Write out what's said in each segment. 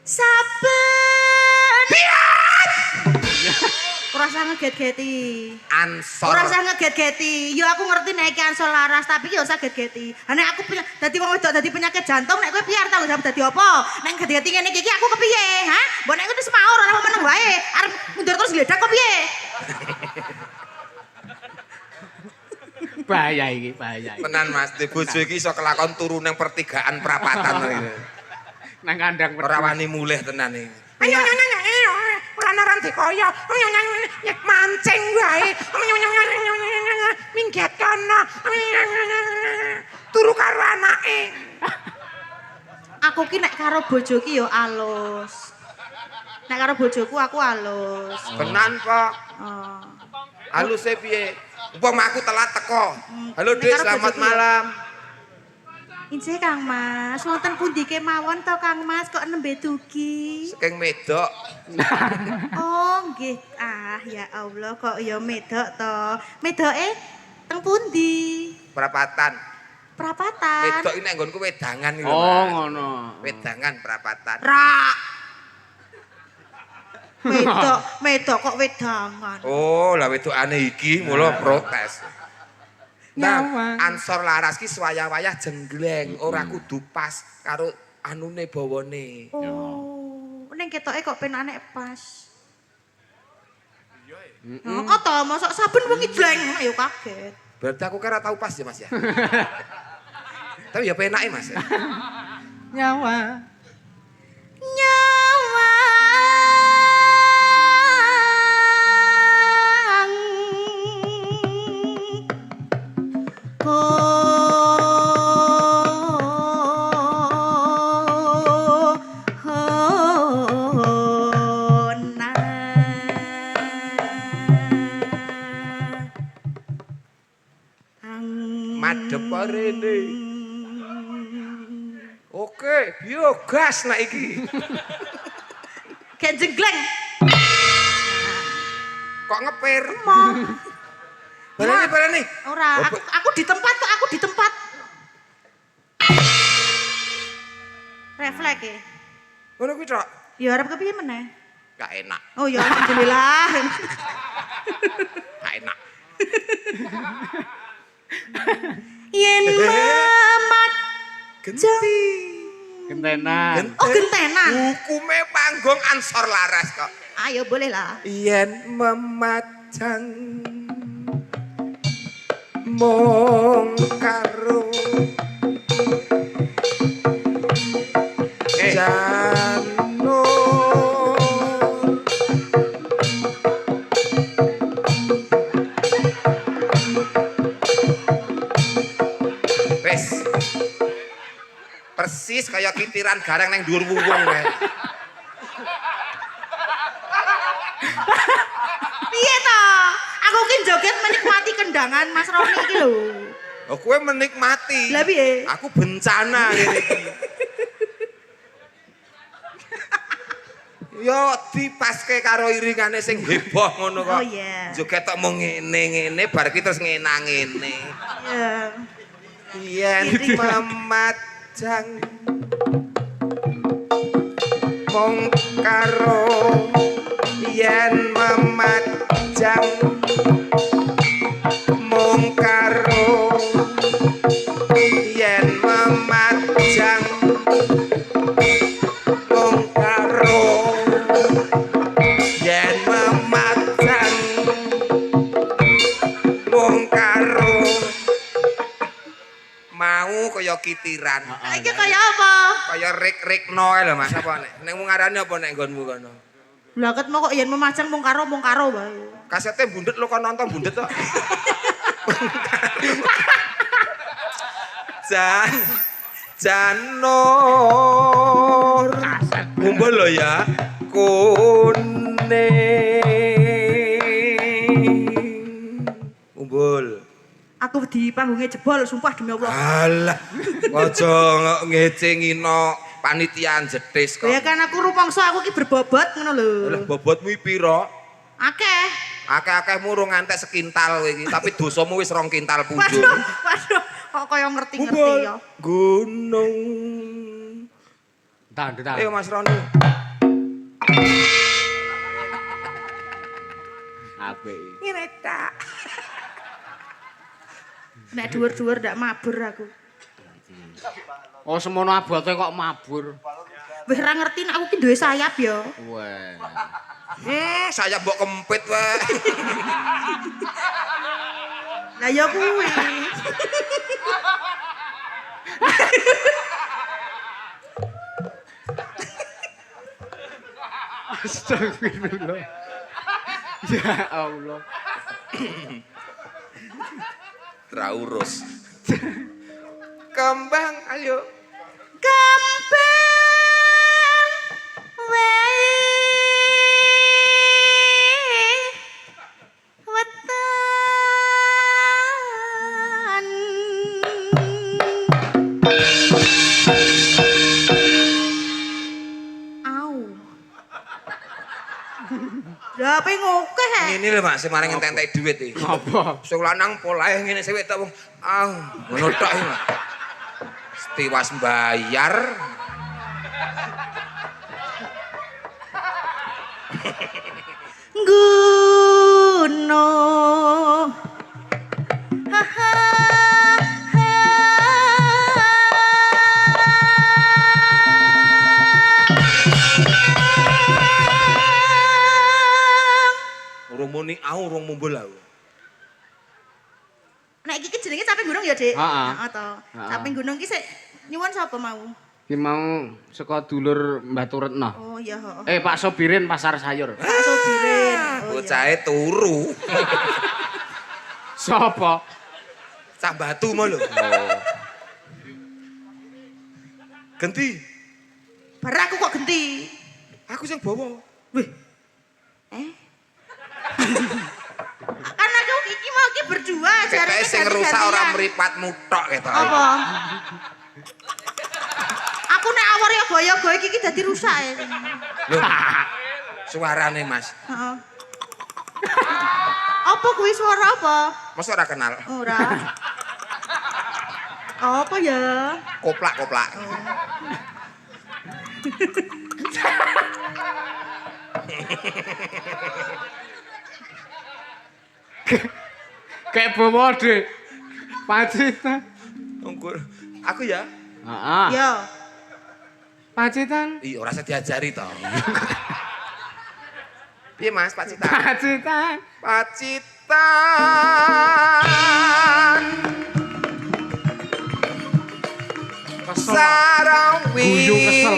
Saben. Ora usah ngeget-geti. Ansor. Ora usah ngeget-geti. Yo aku ngerti nek iki ansor laras, tapi yo usah get-geti. Ha nek aku dadi wong wedok dadi penyakit jantung, nek kowe piye arep tanggung jawab dadi apa? Nek get-geti ngene iki aku kepiye? Ha? Mbok nek wis maur ora meneng wae. Arep mundur terus gledak kok piye? Bahaya iki, bahaya. Tenan Mas, di bojo iki iso kelakon turu ning pertigaan prapatan iki. Nang kandang Ora wani mulih tenan iki. Ayo Ora naran dikaya. Nyek mancing wae. Minggat kana. Turu karo anake. aku ki nek karo bojo ki yo alus. Nek karo bojoku aku alus. Tenan kok. Oh. Haluse piye? Umpama aku telat teko. Halo Nek Dik, karo selamat bojoku ya. malam. Injih Kang Mas, wonten pundi kemawon to Kang Mas kok nembe dugi? Saking medok. Oh nggih. Ah ya Allah kok ya medok to. Medoke teng pundi? Prapatan. Prapatan. Medok iki nek nggonku wedangan iki lho. Oh, Mas. ngono. Wedangan prapatan. Rak. Medok kok wedangan. Oh, lah wedokane iki mula protes. Nah, Nyawang. ansor laras ki swayah-wayah jenggleng, ora kudu pas karo anune bawane. Oh, ning ketoke kok penane pas. Oh, to mosok saben wong idleng ayo kaget. Berarti aku kira tahu pas ya Mas ya. Tapi ya penake Mas. Ya. Nyawa. Madhep rene. Oke, biogas nak iki. Kayak jenggleng. Kok ngepir? Mau. Baleni. Ora, aku di tempat kok, aku di tempat. Refleks ya. Ngono kuwi tok. Ya arep kepiye meneh? Gak enak, Oh ya alhamdulillah. gak enak. Yen mamat Genti. Gentenan. Oh gentenan. Hukume panggung ansor laras kok. Ayo boleh lah. Yen memajang mung karo Janur. Wes. Persis kaya kitiran gareng neng dhuwur wuwung kae. Piye to? Aku ki joget menikmati kendangan Mas Roni iki lho. Oh, kowe menikmati. Lah piye? Aku bencana ngene iki. Yo dipaske karo iringane sing heboh ngono kok. Oh, iya. Joget tok mung ngene-ngene bar ki terus ngenang ngene. Ya. Yen memajang mung karo yen memajang mung karo yen memajang mung karo yen memajang mung karo mau kaya kitiran. Iki kaya apa? Kaya rik-rikno ae lho Mas apa nek ning ngarane apa nek nggonmu kono. Lah ket mau kok yen memajang mung karo wae. Kasete bundet lo kok nonton bundet kok. Janur. Ngumpul lo ya. Kuning. Ngumpul. Aku di panggungnya jebol sumpah demi Allah. Alah, aja ngecengino panitiaan jetis kok. Ya kan aku rumangsa aku ki berbobot ngono lho. Lah bobotmu piro? Akeh. Akeh-akehmu urung ngantek sekintal kowe iki, tapi dosamu wis 2 kintal punjul. Waduh, kok kaya ngerti-ngerti ya. Gunung Entar. Ayo Mas Roni. Apik. Ngene tak. Nek dhuwur-dhuwur ndak mabur aku. Oh semono abote kok mabur. Wis ora ngerti nek aku ki duwe sayap ya. Wah. Saya mbok kempit wae. Lah ya kuwi. Astagfirullah. Ya Allah. Traurus. Kembang ayo. Kembang wae wetan. Au. Lah ape ngokeh he? Ngene lho Mas, sing maring entek-entek dhuwit iki. Apa? Sing lanang polahe ngene sing wedok wong ngono tok iki Mas. Tiwas bayar. Guno. Ha ha. Urung muni urung mumbul aku. Nek iki jenenge Caping Gunung ya, Dik? Heeh. Heeh to. Heeh. Caping Gunung ki sik nyuwun sapa mau? Ki mau saka dulur Mbah Turetno. Oh iya, heeh. Pak Sobirin pasar sayur. Pak Sobirin. Oh, iya. Bocahe turu. Sopo? Cah batu mau lho. Genti. Bar aku kok genti. Aku sing bawa. Wih. Kan aku iki mau ki berdua jarane Ketoke sing rusak ora mripatmu tok ketok. Apa? Aku nek awor ya goyo-goyo iki dadi rusak ya. Lho. Suarane Mas. Heeh. Apa kuwi suara apa? Masa ora kenal? Ora. Apa ya? Koplak-koplak. Kayak bawa deh. Pacitan. Aku ya? Heeh. Ya. Pacitan. Iya, ora usah diajari to. Piye Mas, Pak Cita? Pacitan. Pacitan. Kesel. Sarawi. Guyu kesel.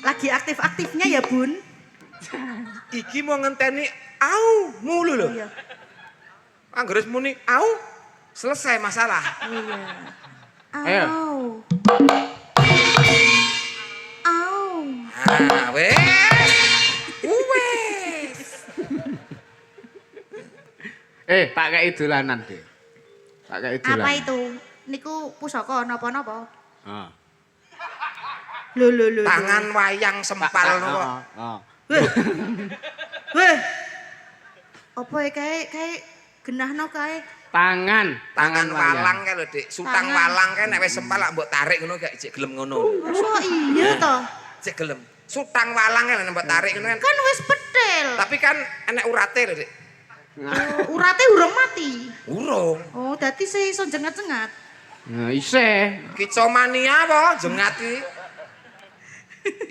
Lagi aktif-aktifnya ya, Bun. Iki mau ngenteni au mulu lho. Iya. Anggere muni au selesai masalah. Iya. Ayo. Au. Au. Ah, wes. Tak kei dolanan, Dek. Tak kei dolanan. Apa itu? Niku pusaka napa-napa? Heeh. Lho. Tangan wayang sempal kok. Heeh. Weh. Apa ya kae genahno kae? Tangan walang kae lho, Dik. Sutang Tangan. walang kae nek wis sempal lak mbok tarik ngono gak ijek gelem ngono. Masa iya to? Ijek gelem. Sutang walang kae nek mbok tarik ngono kan. Kan wis pedel. Tapi kan enek urate lho, Dik. Oh, urate urung mati. Urung. Oh, dadi sih iso jengat-jengat. Nah, isih. Kicomania apa jengat iki?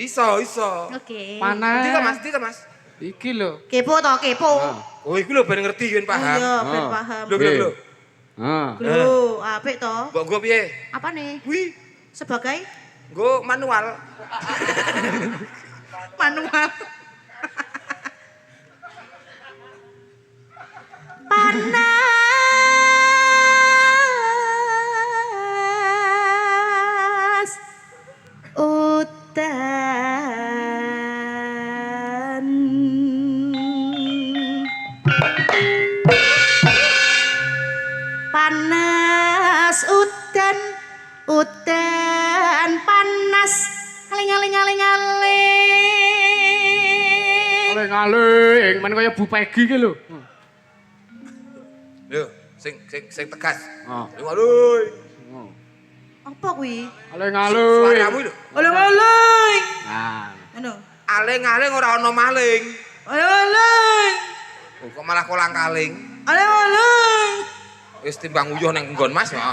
Iso. Oke. Panas. Ndi to, Mas? Iki lho. Kepo to, kepo. Oh, iku lho ben ngerti yen Oh paham. iya, ben Oh. paham. Lho. Heeh. Lho, apik to. Mbok nggo piye? Apa nih? Kuwi Sebagai nggo manual. manual. Panas Aling-aling, men kaya Bu Peggy ki lho. Yo, sing tegas. Oh. Aling. Apa kuwi? Aling-aling. Suaramu lho. Aling-aling. Nah, Ngono. Aling-aling ora ana maling. Aling-aling. Oh, kok malah kolang-kaling. Aling-aling. Wis timbang uyuh nang nggon Mas. Ah.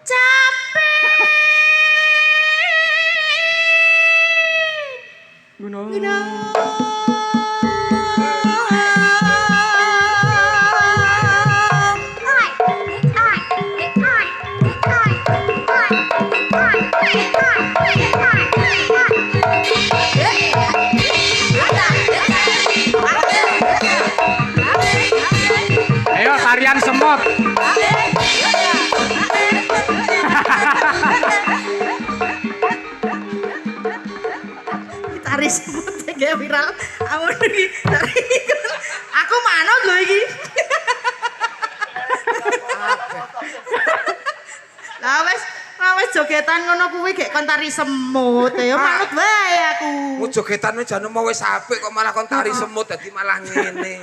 Capek. Guna. Ayo tarian semut. Tari semut kayak viral. Amun iki tari. Aku manut lho iki. Lah wes jogetan ngono kuwi gek kon tari semut ya manut wae aku. Mu jogetan wis jane mau wis apik kok malah kon tari semut dadi malah ngene.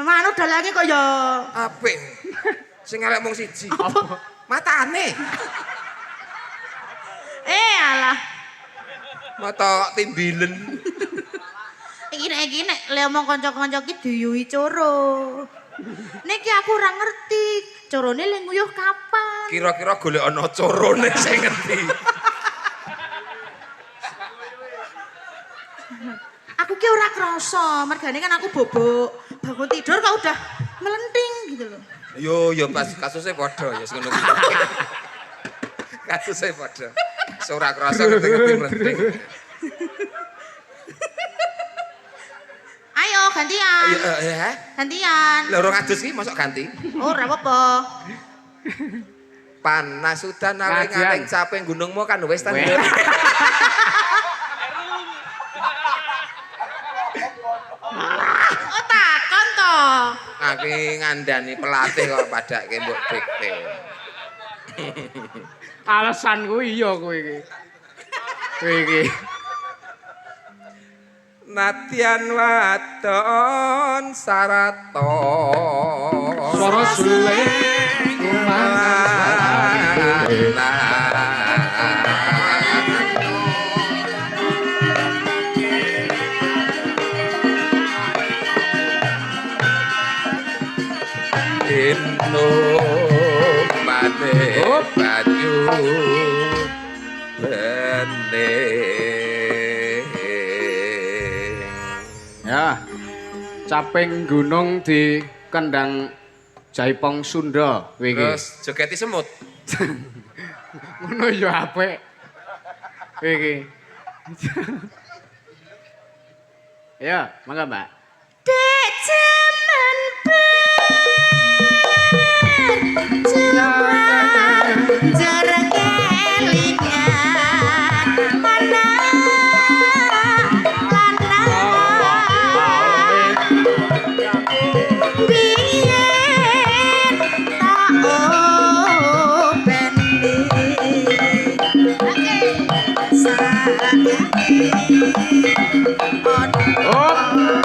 Manut dalange kok ya Apik. Sing elek mung siji. Matane. alah. Mata timbilen. Iki nek le omong kanca-kanca ki diyuhi coro. Niki aku ora ngerti, corone le nguyuh kapan? Kira-kira golek ana corone sing ngerti. Aku ki ora krasa, mergane kan aku bobok. Bangun tidur kok udah melenting gitu loh. Yo pas kasusnya padha ya ngono. Kasusnya padha. Ora krasa ngerti-ngerti mlenting. Ayo gantian. Ya. Gantian. Loro ngadus iki mosok ganti. Ora apa-apa. Panas udan aling-aling capek gunungmu kan wis ta. Oh takon to. Aku ngandani pelatih kok padake mbok dikte. Alasanku iya kowe iki. Kowe iki. Natian wadon sarato Sora suling Ino mane banyu bening. Ya. Caping gunung di kendang Jaipong Sunda kowe iki. Terus jogeti semut. Ngono ya apik. Kowe iki. Ya, mangga Mbak. Dek jaman berjuang jarak kelingan mana biyen tak opendi saiki Oh,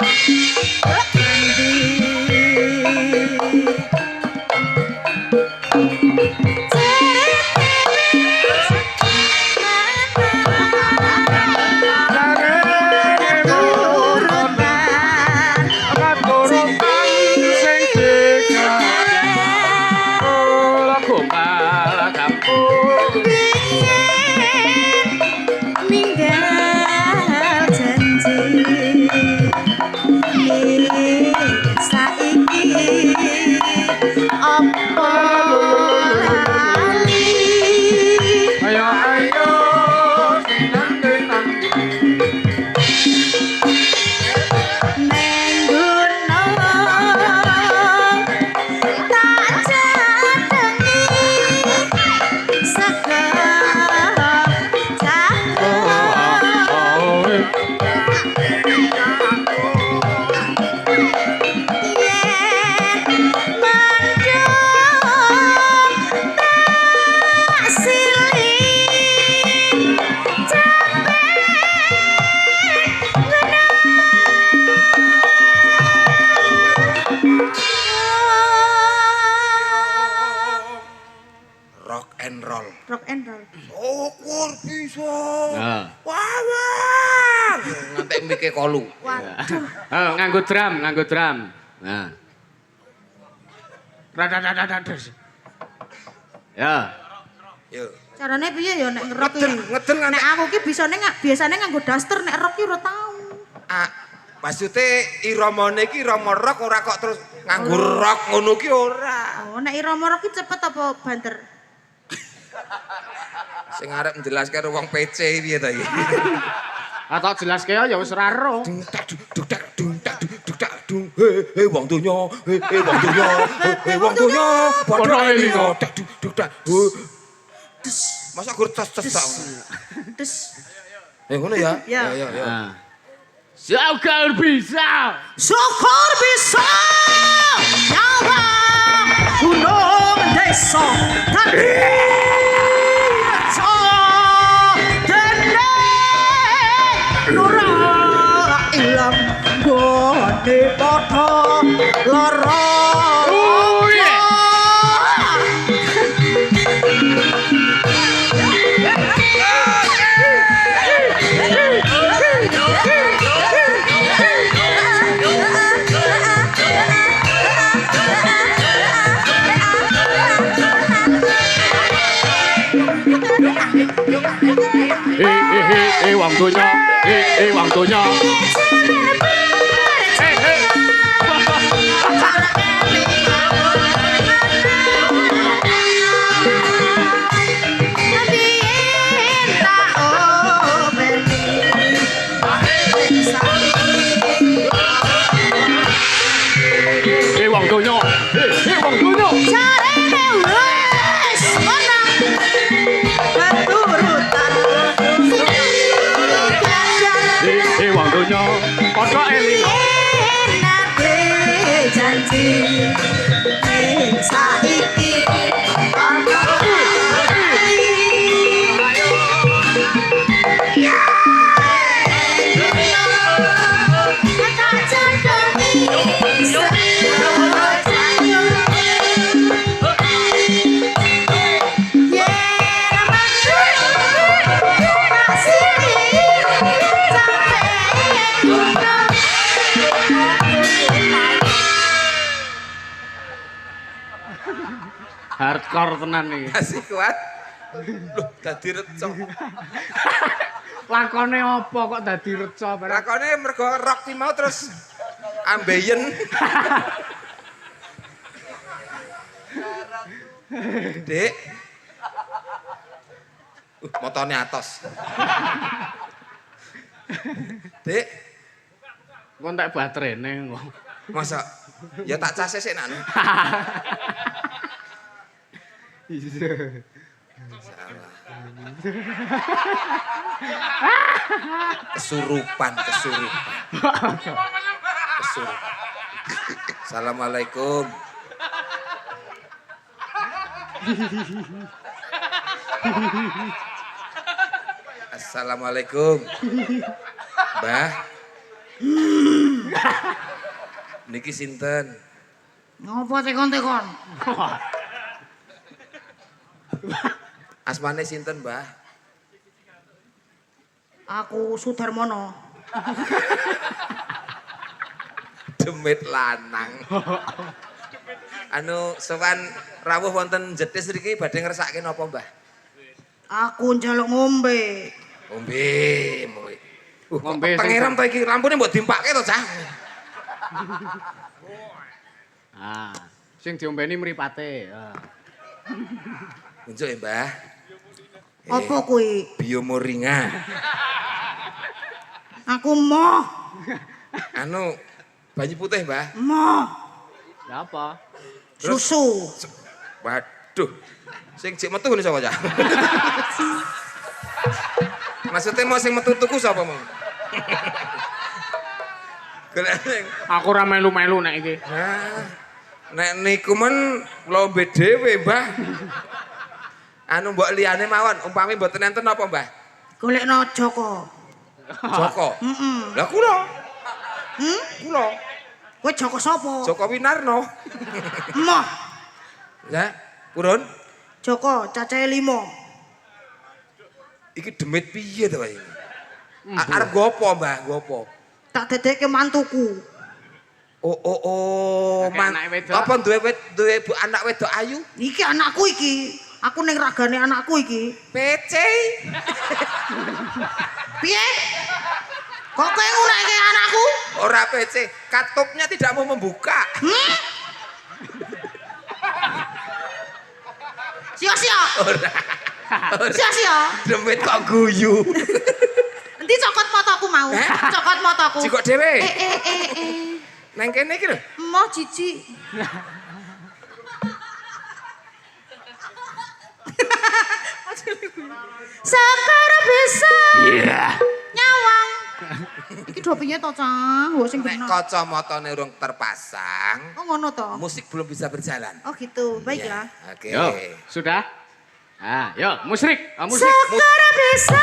and roll. Rock and roll. Syukur bisa. Nah. Wah. Ngantek mike kolu. Waduh. Oh, nganggo drum. Nah. Radadadadadas. Ya. Yo. Carane piye ya nek ngerok Ngeden ngantek. Nek aku ki biasane nganggo daster nek rock ki ora tau. Maksudnya iramane ki irama rock ora kok terus nganggo rock ngono ki ora. Oh, nek irama rock ki cepet apa banter? Sing arep njelaske karo wong PC piye ta iki. Atau jelaske ya wis ora ero. Dung tak dung. He wong donya, he wong donya, he wong donya. Padha elingo tak duk tak. Masa gur tes tak. Terus Ngono ya? Ya. Ya. Nah. Syukur bisa. syukur bisa nyawa gunung desa tadi dene ora ilang gone padha lara. Oh yeah. Wong donya, wong donya. Wong donya, wong donya. Carane wis menang keturutan Wong donya padha eling. enake janji ning saiki Hardcore tenan iki. Masih kuat. Loh, dadi reca. Lakone apa kok dadi reca barang? Lakone mergo rock ki mau terus ambeien. Dek. Motone atos. Dek, Kok entek baterene kok. masa ya tak cas sik nak. Kesurupan. Assalamualaikum. Assalamualaikum. Mbah. Niki sinten? ngopo tekon-tekon Asmane sinten, Mbah? aku Sudarmono. Demit lanang. Anu sowan rawuh wonten Jetis niki badhe ngersake napa, Mbah? Aku njaluk ngombe. Ngombe. Ngombe sing- Pangeran to iki lampune mbok dimpake to, Cah? Ah, sing diombeni mripate. Unjuk ya, Mbah. Apa kuwi? Biomoringa. Aku moh. Anu banyu putih, Mbah. Moh. Ya apa? Terus? Susu. Waduh. Sing jek metu ngene sapa, Cah? Maksudnya mau sing metu tuku sapa, Mang? Golek sing Aku ora melu-melu nek iki. nah, nek niku men lombe dhewe, Mbah. Anu mbok liyane mawon, umpami mboten enten apa, Mbah? Golekno Joko. Joko. Heeh. Lah kula. Hmm? Kula. Kowe Joko sapa? Joko Winarno. Moh. Ya, purun. Joko, cacahe 5. Iki demit piye to iki? Arep nggo apa, Mbah? Nggo apa? Tak dedekke mantuku. Oh, Kakek anak wedok. apa duwe anak wedok ayu? Iki anakku iki. Aku ning ragane anakku iki. PC. Piye? Kok kowe ngunekke anakku? Ora PC, katupnya tidak mau membuka. Sia-sia. Ora. Sia-sia. Demit kok guyu. Endi cokot motoku mau? Cokot motoku. Cikok dhewe. Eh. Nang kene iki lho. Emoh jijik. Sekarang bisa nyawang. Iki do piye to, Cah? Wo sing Nek bener. kacamatane urung terpasang, Oh ngono to. musik belum bisa berjalan. Oh gitu. Baiklah. Oke. Yo, sudah? Ah, yo, musrik. Ah, musrik. Sekarang bisa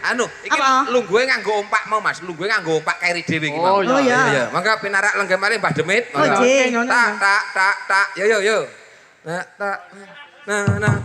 Anu, iki Apa? lungguhe nganggo ompak mau Mas, lungguhe nganggo ompak keri dhewe iki Oh, mau. iya. Iya, mangga pinarak lenggah malih Mbah Demit. Oh, Mangga. jih. Tak. Yo. Tak. Nah.